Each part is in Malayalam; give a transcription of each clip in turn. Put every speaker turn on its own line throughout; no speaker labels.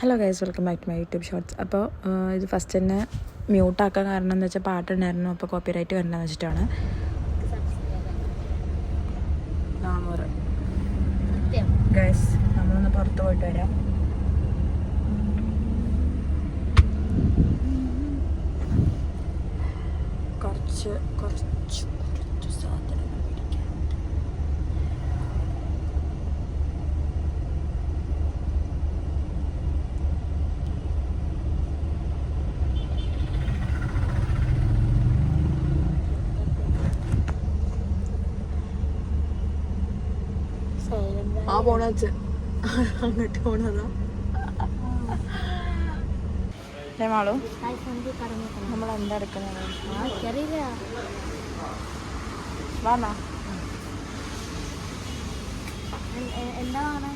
Hello guys, welcome back to my YouTube shorts. അപ്പോൾ ഇത് ഫസ്റ്റ് തന്നെ മ്യൂട്ടാക്കാൻ കാരണം എന്ന് വെച്ചാൽ പാട്ടുണ്ടായിരുന്നു, അപ്പോൾ കോപ്പിറൈറ്റ് വരണമെന്ന് വെച്ചിട്ടാണ്. ഗൈസ്, നമ്മളൊന്ന് പുറത്ത് പോയിട്ട് വരാം. കുറച്ച് സാധനങ്ങൾ പിടിക്കാം. ആ പോണച്ച് അങ്ങോട്ട് പോണതാ മാളു. നമ്മൾ എന്താ എടുക്കുന്നത്? വാ എന്താണ്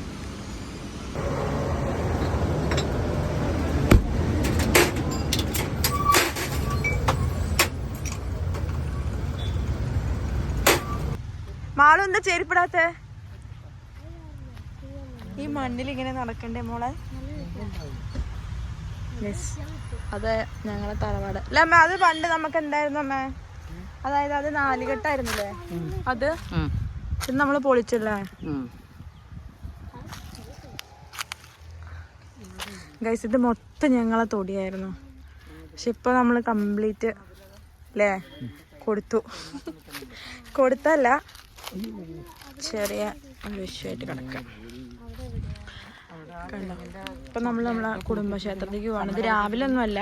മാളു എന്താ ചെരുപ്പിടാത്ത? ഈ മണ്ണിൽ ഇങ്ങനെ നടക്കണ്ടേ മോളെ? അത് ഞങ്ങളെ തറവാട് അല്ല അമ്മ. അത് പണ്ട് നമുക്ക് എന്തായിരുന്നു അമ്മ? അതായത് അത് നാലുകെട്ടായിരുന്നില്ലേ? അത് ഇത് നമ്മള് പൊളിച്ചല്ലേ ഗൈസ്? ഇത് മൊത്തം ഞങ്ങളെ തൊടിയായിരുന്നു. പക്ഷെ ഇപ്പൊ നമ്മള് കംപ്ലീറ്റ് അല്ലേ കൊടുത്തല്ല, ചെറിയ വിഷയമായിട്ട് കിടക്കാം. കണ്ടോ? ഇപ്പം നമ്മൾ നമ്മളെ കുടുംബക്ഷേത്രത്തിലേക്ക് പോവാണ്. ഇത് രാവിലെ ഒന്നുമല്ല,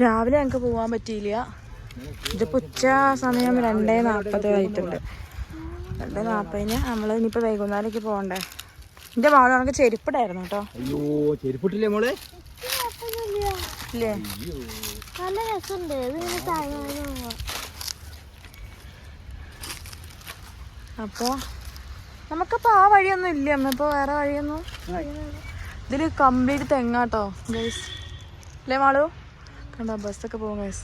രാവിലെ ഞങ്ങൾക്ക് പോകാൻ പറ്റിയില്ല. ഇതിപ്പോൾ ഉച്ച സമയം 2:40 ആയിട്ടുണ്ട്. 2:40 നമ്മൾ ഇനിയിപ്പോൾ വൈകുന്നേരത്തേക്ക് പോകണ്ടേ. എൻ്റെ മോളെ നമുക്ക് ചെരുപ്പിടായിരുന്നു കേട്ടോ.
ചെരുപ്പിട്ടില്ലേ മോളെ?
ഇല്ലേ?
നല്ല രസമുണ്ട്.
അപ്പോൾ നമുക്കിപ്പോൾ ആ വഴിയൊന്നും ഇല്ല അമ്മ. ഇപ്പോൾ വേറെ വഴിയൊന്നും. ഇതിൽ കംപ്ലീറ്റ് തെങ്ങാട്ടോ ഗൈസ്, അല്ലേ മാളു? കണ്ടോ ബസ്സൊക്കെ പോകും ഗൈസ്.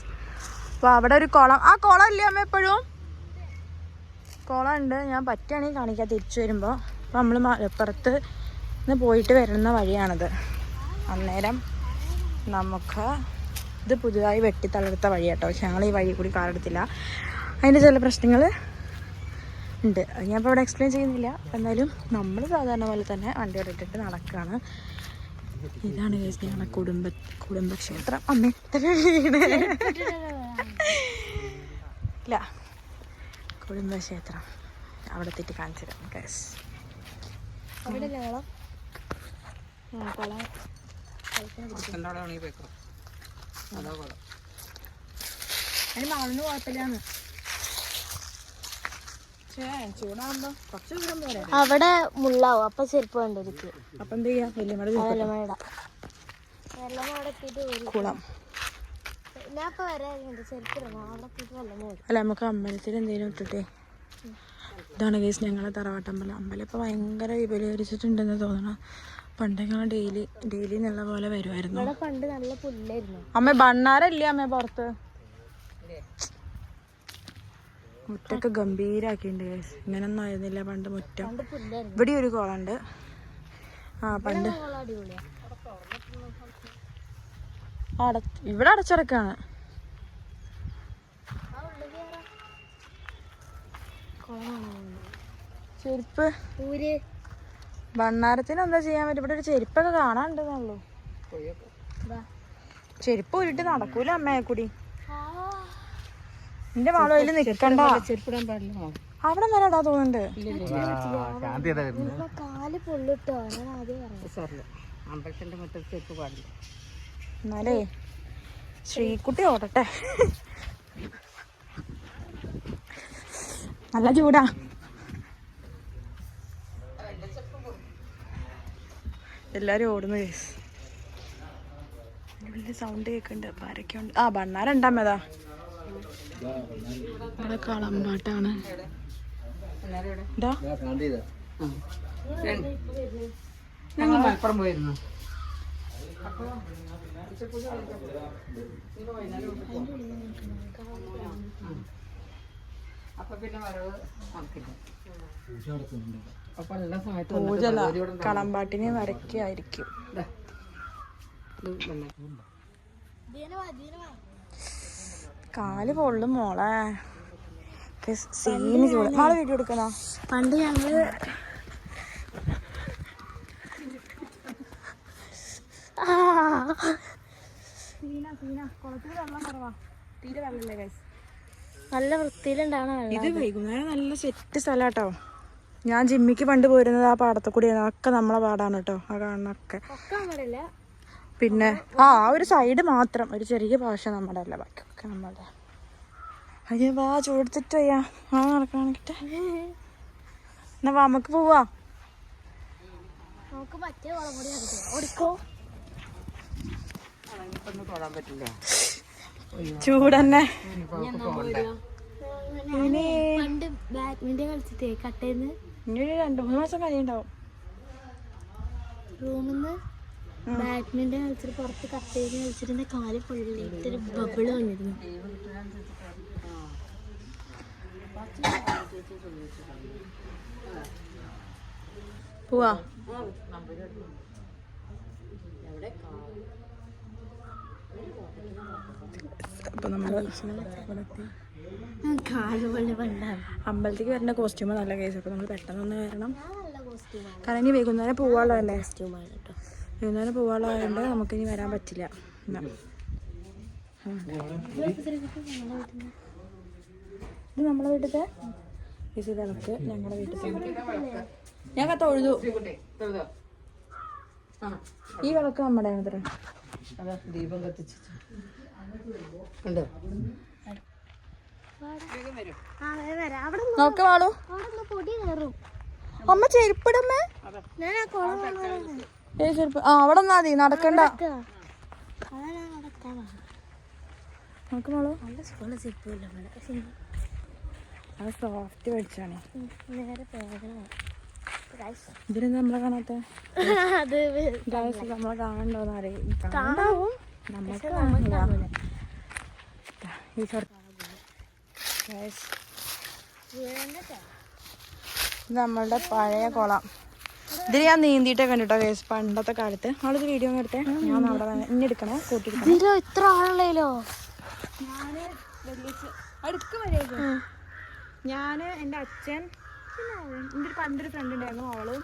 അപ്പോൾ അവിടെ ഒരു കുളം, ആ കുളം ഇല്ലേ അമ്മ? എപ്പോഴും കുളം ഉണ്ട്. ഞാൻ പറ്റുകയാണെങ്കിൽ കാണിക്കാം തിരിച്ചു വരുമ്പോൾ. അപ്പോൾ നമ്മൾ മലപ്പുറത്ത് നിന്ന് പോയിട്ട് വരുന്ന വഴിയാണിത്. അന്നേരം നമുക്ക് ഇത് പുതുതായി വെട്ടിത്തളർത്ത വഴിയാട്ടോ. പക്ഷെ ഞങ്ങൾ ഈ വഴി കൂടി കാറെടുത്തില്ല, അതിൻ്റെ ചില പ്രശ്നങ്ങൾ ഉണ്ട്. ഞാനിപ്പോൾ ഇവിടെ എക്സ്പ്ലെയിൻ ചെയ്യുന്നില്ല. എന്തായാലും നമ്മൾ സാധാരണ പോലെ തന്നെ വണ്ടി ഇട്ടിട്ട് നടക്കുകയാണ്. ഇതാണ് കേസ് ഞങ്ങളുടെ കുടുംബക്ഷേത്രം. അമ്മേ ഇല്ല, കുടുംബക്ഷേത്രം അവിടെ എത്തിയിട്ട് കാണിച്ചു തരാം കേസ്. അതിന് മാളിന് കുഴപ്പമില്ലാന്ന്.
അവിടെ മുള്ളാവും, അപ്പൊ ചെരുപ്പ് വേണ്ടിരിക്കും.
അപ്പൊ എന്ത് ചെയ്യാ? കുളം അല്ല, നമുക്ക് അമ്പലത്തിൽ എന്തെങ്കിലും ഇട്ടിട്ടേ. ഇതാണ് കേസ് ഞങ്ങളെ തറവാട്ടമ്പലം. അമ്പലം ഇപ്പൊ ഭയങ്കര വിപുലീകരിച്ചിട്ടുണ്ടെന്ന് തോന്നണം. പണ്ട് ഞങ്ങൾ ഡെയിലി എന്നുള്ള പോലെ വരുമായിരുന്നു.
പണ്ട് നല്ല പുല്ലായിരുന്നു
അമ്മ. ബണ്ണാരല്ലേ അമ്മ പുറത്ത്? മുറ്റൊക്കെ ഗംഭീരാക്കിണ്ട് കേസ്. ഇങ്ങനൊന്നും ആയിരുന്നില്ല പണ്ട് മുറ്റം. ഇവിടെ ഒരു കുളമുണ്ട്. പണ്ട് ഇവിടെ അടച്ചിറക്കാണ്. ചെരുപ്പ് ഭണ്ണാരത്തിന് എന്താ ചെയ്യാൻ പറ്റും? ഇവിടെ ഒരു ചെരുപ്പൊക്കെ കാണാനുണ്ടെന്നുള്ളൂ. ചെരുപ്പ് ഊരിട്ട് നടക്കൂല അമ്മയെ കൂടി. എന്റെ മാളു അതിൽ നിക്കണ്ട. അവിടെ വരാടാ തോന്നുന്നുണ്ട്. എന്നാലേ ശ്രീകുട്ടി ഓടട്ടെ. നല്ല ചൂടാ. എല്ലാരും ഓടുന്നു കേസ്. വലിയ സൗണ്ട് കേൾക്കുന്നുണ്ട്. അപ്പൊ ആരൊക്കെ ഉണ്ട്? ബണ്ണാരുണ്ടാമേതാ. ഇവിടെ കളമ്പാട്ടാണ്.
ഞങ്ങൾ മലപ്പുറം പോയിരുന്നു. അപ്പൊ പിന്നെ വരവ്
പൂജല കളമ്പാട്ടിന് വരയ്ക്കായിരിക്കും. കാല് പൊള്ളും മോളെ. സീന് ചൂട്. നാളെ വീഡിയോ എടുക്കണോ?
പണ്ട് ഞങ്ങള് നല്ല വൃത്തിയിലുണ്ടാവണ
ഇത് വൈകുന്നേരം നല്ല സെറ്റ് സ്ഥലാട്ടോ. ഞാൻ ജിമ്മിക്ക് പണ്ട് പോരുന്നത് ആ പാടത്തെ കൂടിയാണ്. ഒക്കെ നമ്മളെ പാടാണ് കേട്ടോ, ആ കാണുന്നൊക്കെ. പിന്നെ ആ ഒരു സൈഡ് മാത്രം ഒരു ചെറിയ ഭാഷ നമ്മുടെ അല്ല, ബാക്കിയൊക്കെ നമ്മുടെ. അയ്യോ വാ, ചൂടെടുത്തിട്ട് വയ്യാ. ആ നടക്കാണിട്ട് എന്നാ വാ, നമുക്ക് പോവാ.
നമുക്ക് മറ്റേ വളം കൂടി ഓടിക്കോ.
ചൂടന്നെ.
പണ്ട് ബാഡ്മിന്റൺ കളിച്ചിട്ടേ കട്ടേന്ന്
ഇനി 2-3 മാസം കഴിയുണ്ടാവും.
റൂമിന്ന് ബാഡ്മിന്റൺ കളിച്ചിട്ട് പുറത്ത് കട്ടേന്ന് കളിച്ചിട്ട് എന്റെ കാല് പൊള്ളിട്ടൊരു ബബിള് വന്നിരുന്നു.
പോവാ. അപ്പൊ നമ്മള് അമ്പലത്തേക്ക് വരുന്ന കോസ്റ്റ്യൂമ് നല്ല കേസ്. അപ്പൊ നമ്മൾ പെട്ടെന്ന് ഒന്ന് വരണം. കാരണം ഇനി വൈകുന്നേരം പോവാനുള്ളതല്ലേ. വൈകുന്നേരം പോവാനുള്ളതുകൊണ്ട് നമുക്കിനി വരാൻ പറ്റില്ല. ഇത് നമ്മളെ വീട്ടിലത്തെ ഇത് വിളക്ക് ഞങ്ങളുടെ വീട്ടിൽ ഞാൻ തൊഴുതു. ഈ വിളക്ക് നമ്മുടെ
ദീപം കത്തിച്ചു.
നോക്ക വാളു. അമ്മ ചെരുപ്പിടമ്മേ. ചെരുപ്പ് ആ അവിടെ നിന്നാ മതി, നടക്കണ്ട. നോക്ക് മോളു, അത് സോഫ്റ്റ് മേടിച്ചാണ്. ഇതിനെന്താ നമ്മളെ കാണാത്ത? നമ്മളെ കാണണ്ടോന്ന് അറിയാം. നമ്മളുടെ പഴയ കുളം. ഇതിൽ ഞാൻ നീന്തിയിട്ടൊക്കെ കണ്ടിട്ടോ കേസ് പണ്ടത്തെ കാലത്ത്. അവളിത് വീഡിയോ എടുത്തേ. ഞാൻ അവിടെ ഇനി എടുക്കണേ, കൂട്ടിയെടുക്കണോ.
ഇത്ര ആളല്ലോ.
ഞാന് അടുക്ക് വരെയായിരുന്നു. ഞാന് എൻ്റെ അച്ഛൻ, പിന്നെ എൻ്റെ പണ്ടൊരു ഫ്രണ്ട് ഉണ്ടായിരുന്നു. അവളും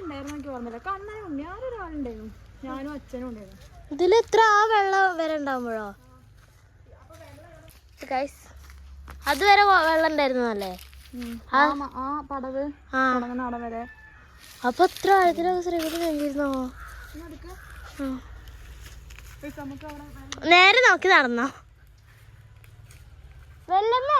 ഉണ്ടായിരുന്നു, എനിക്ക് ഓർമ്മയില്ല. കണ്ണായി ഉണ്ട്, ഞാനൊരാളുണ്ടായിരുന്നു. ഞാനും അച്ഛനും ഉണ്ടായിരുന്നു.
ഇതിൽ ഇത്ര ആ വെള്ളം വരെ ഉണ്ടാവുമ്പോഴോ? അതുവരെ വെള്ളം ഉണ്ടായിരുന്നല്ലേ
ആ പടവ് തുടങ്ങുന്ന അവിടെ വരെ.
അപ്പൊ എത്ര ആഴത്തിലൊക്കെ ശ്രീകുട്ടി കഴിഞ്ഞിരുന്നോ? നേരെ നോക്കി നടന്നോ? വെള്ളമ്മേ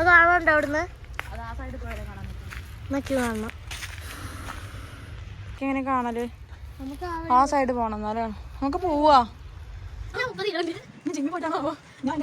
കാണാനുണ്ടോ അവിടുന്ന്? കാണണം.
എങ്ങനെ കാണല്? ആ സൈഡ് പോണം എന്നാലേ. നമുക്ക് പോവാ. ജിമ്മി പോയിട്ടാണോ? ഞാൻ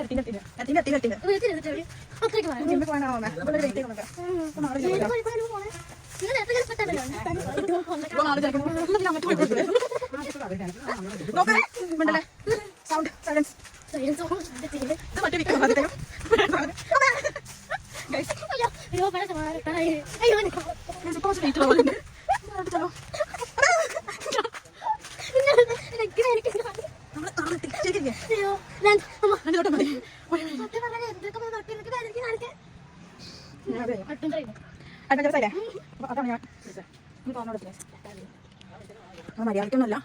മര്യാദക്കൊന്നുമല്ല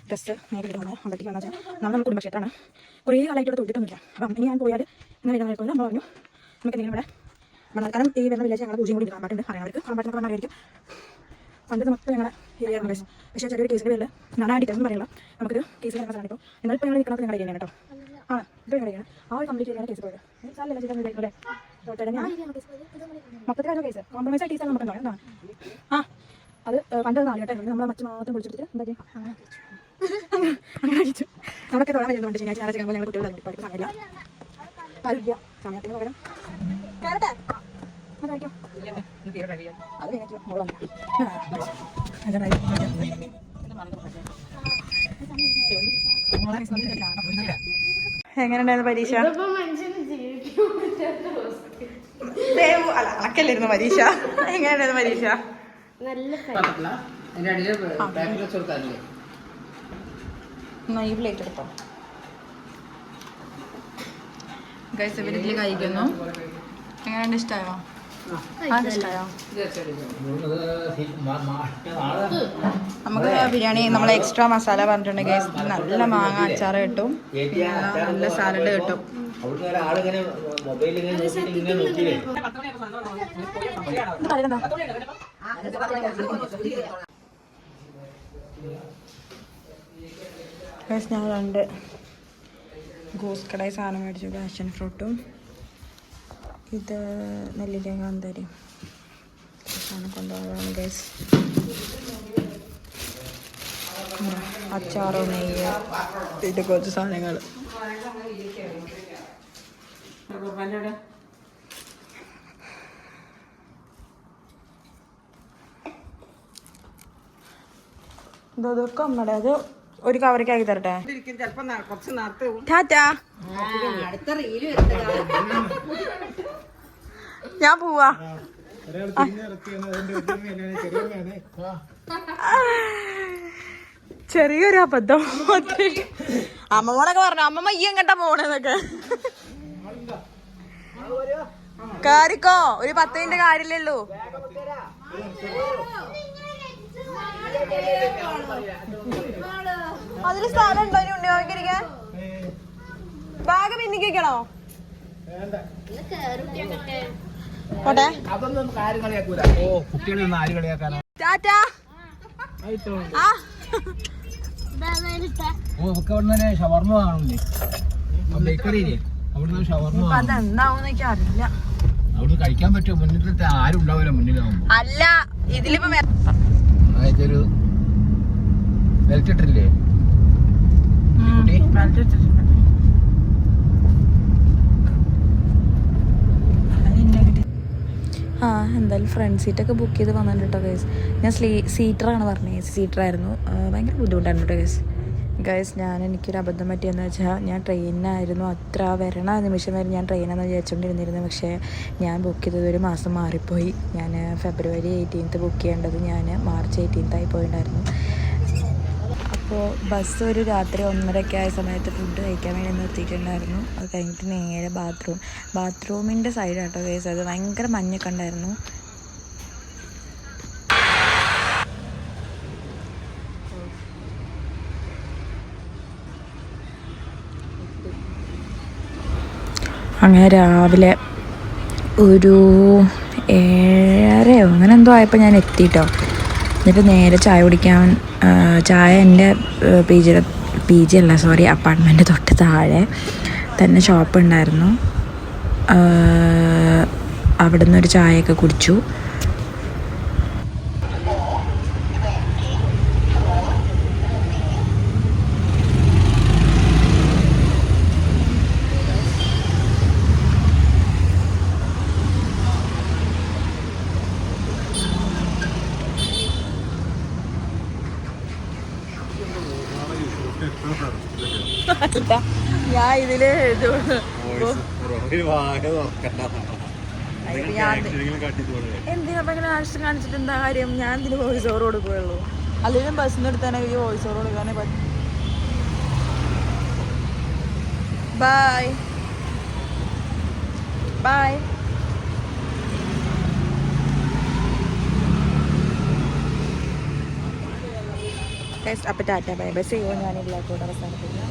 ഡ്രസ്സ് നേരിട്ട് അമ്പലത്തേക്ക് വന്നാൽ നമ്മൾ കുടുംബക്ഷേത്രമാണ്. കുറേ കാലമായിട്ട് ഇവിടെ തൊട്ടിട്ടൊന്നുമില്ല. അപ്പം ഇനി ഞാൻ പോയാൽ ഇങ്ങനെ വരുന്ന നമ്മൾ പറഞ്ഞു നമുക്ക് എന്തെങ്കിലും ഇവിടെ കാരണം ഈ വരുന്ന വില്ലേജ് ഞങ്ങളുടെ പൂജയും കൂടി കാണാറുണ്ട്. അറിയാർക്ക് കാണാൻ അറിയായിരിക്കും. പണ്ട് മൊത്തം ഞങ്ങളുടെ ഏരിയായിരുന്നു കേസ്. പക്ഷേ ചെറിയൊരു കേസിൻ്റെ പേരിൽ ഞാൻ ആ ഡീറ്റെയിൽസ് പറയില്ല. നമുക്കൊരു കേസ് വരുന്ന സാധനം ഇപ്പോൾ എന്നാലിപ്പോൾ ഞങ്ങൾ നിൽക്കുന്നത് ഞങ്ങളുടെ ഏരിയയാണ് കേട്ടോ. ആ ഇപ്പോൾ ഞങ്ങളുടെ ഏരിയയാണ്. ആ ഒരു കംപ്ലീറ്റ് ഏരിയയാണ് കേസ് പോയത്. സാലല്ല ചെയ്താൽ അല്ലേ മൊത്തത്തിലായിരുന്നു കേസ്. കോംപ്രമൈസ് ആയിട്ട് കേസാണ് നമുക്ക് എന്താണ്. ആ അത് പണ്ട് നാലുകെട്ടായിരുന്നു. നമ്മളെ മറ്റു മാത്രം വിളിച്ചെടുത്തിട്ട് എന്താ അങ്ങനെ കഴിച്ചു. നമ്മളൊക്കെ തൊഴാൻ വരുന്നുണ്ട്. ശനിയാഴ്ച ഞായറാഴ്ച ഞങ്ങൾ കുട്ടികളെ പഠിക്കുന്ന സമയമില്ല. ആരുമില്ല സമയത്തിന് പകരം എങ്ങനെയുണ്ടായിരുന്നു പരീക്ഷ? അണക്കല്ലായിരുന്നു പരീക്ഷ. എങ്ങനെയുണ്ടായിരുന്നു പരീക്ഷ? ഈ പ്ലേറ്റ് എടുത്തോ ഗൈസ്. ഇവരിതിൽ കഴിക്കുന്നു. എങ്ങനെയുണ്ട്? ഇഷ്ടമായോ? ഇഷ്ടമായോ? നമുക്ക് ബിരിയാണി നമ്മൾ എക്സ്ട്രാ മസാല പറഞ്ഞിട്ടുണ്ട് ഗൈസ്. നല്ല മാങ്ങ അച്ചാർ കിട്ടും, നല്ല സാലഡ് കിട്ടും. ഞാൻ 2 ഗോസ് കടായി സാധനം മേടിച്ചു. പാഷൻ ഫ്രൂട്ടും ഇത് നെല്ലിക്കയും കാന്താരിയും സാധനം കൊണ്ടുപോകാനാണ് ഗൈസ്. അച്ചാറോ നെയ്യ് പിന്നെ കുറച്ച് സാധനങ്ങൾ. ഇതൊക്കെ അമ്മടെ അത് ഒരു കവറിക്ക് ആക്കി തരട്ടെ. ടാറ്റാ, ഞാൻ പോവാ. ചെറിയൊരു അബദ്ധം. അമ്മമ്മോടൊക്കെ പറഞ്ഞു അമ്മമ്മ ഈ എങ്ങട്ടാ പോണെന്നൊക്കെ. കാരിക്കോ, ഒരു 10 മിനിറ്റ് കാര്യല്ലേ ഉള്ളൂ. അതില് സ്ഥലം ഉണ്ടോ ഇനി ഉണ്ണിവാക്കിരിക്കാൻ? ബാഗ് പിന്നിക്കണോ? പോട്ടെ. ടാറ്റാ. അതെന്താവും അറിയില്ല.
കഴിക്കാൻ പറ്റുമോ? മുന്നിൽ ആരും ഉണ്ടാവില്ല. മുന്നിലാവുമ്പോ
അല്ല ഇതിലിപ്പോ
ഒരു ബെൽറ്റ് ഇട്ടില്ലേ?
എന്തായാലും ഫ്രണ്ട് സീറ്റൊക്കെ ബുക്ക് ചെയ്ത് വന്നിട്ടുണ്ട് കേട്ടോ ഗൈസ്. ഞാൻ സീറ്ററാണ് പറഞ്ഞത്, സീറ്ററായിരുന്നു. ഭയങ്കര ബുദ്ധിമുട്ടായിരുന്നു കേട്ടോ ഗൈസ്. ഗൈസ് എനിക്കൊരു അബദ്ധം പറ്റിയെന്ന് വെച്ചാൽ ഞാൻ ട്രെയിനായിരുന്നു അത്ര വരണ നിമിഷം വരെ ഞാൻ ട്രെയിനാണെന്ന് വിചാരിച്ചുകൊണ്ടിരുന്നിരുന്നു. പക്ഷേ ഞാൻ ബുക്ക് ചെയ്തത് ഒരു മാസം മാറിപ്പോയി. ഞാൻ ഫെബ്രുവരി 18th ബുക്ക് ചെയ്യേണ്ടത് ഞാൻ മാർച്ച് 18th ആയി പോയിട്ടുണ്ടായിരുന്നു. അപ്പോൾ ബസ് ഒരു രാത്രി 1:30 ആയ സമയത്ത് ഫുഡ് കഴിക്കാൻ വേണ്ടി നിർത്തിയിട്ടുണ്ടായിരുന്നു. അത് കഴിഞ്ഞിട്ട് നേരെ ബാത്റൂമിൻ്റെ സൈഡാട്ടോ ഗൈസ്. അത് ഭയങ്കര മഞ്ഞൊക്കെ ഉണ്ടായിരുന്നു. അങ്ങനെ രാവിലെ ഒരു 7:30 അങ്ങനെ എന്തോ ആയപ്പോൾ ഞാൻ എത്തിയിട്ടോ. എന്നിട്ട് നേരെ ചായ കുടിക്കാൻ, ചായ എൻ്റെ അപ്പാർട്ട്മെൻറ്റ് തൊട്ട് താഴെ തന്നെ ഷോപ്പ് ഉണ്ടായിരുന്നു. അവിടെ നിന്നൊരു ചായയൊക്കെ കുടിച്ചു. ഞാൻ ഇതില് എന്തിനാ ഇങ്ങനെ ആവശ്യം കാണിച്ചിട്ട് എന്താ കാര്യം? ഞാൻ ഇതിന് വോയിസ് ഓവർ കൊടുക്കുകയുള്ളൂ. അല്ലെങ്കിൽ ബസ്സിന് എടുത്താൽ ഈ വോയിസ് ഓവർ കൊടുക്കാനേ പറ്റും. Bye bye. അപ്പോൾ ടാറ്റ ബൈ ബൈ. ചെയ്യുമോ ഞാനില്ലാത്തോടെ അവസാനിപ്പിക്കാം.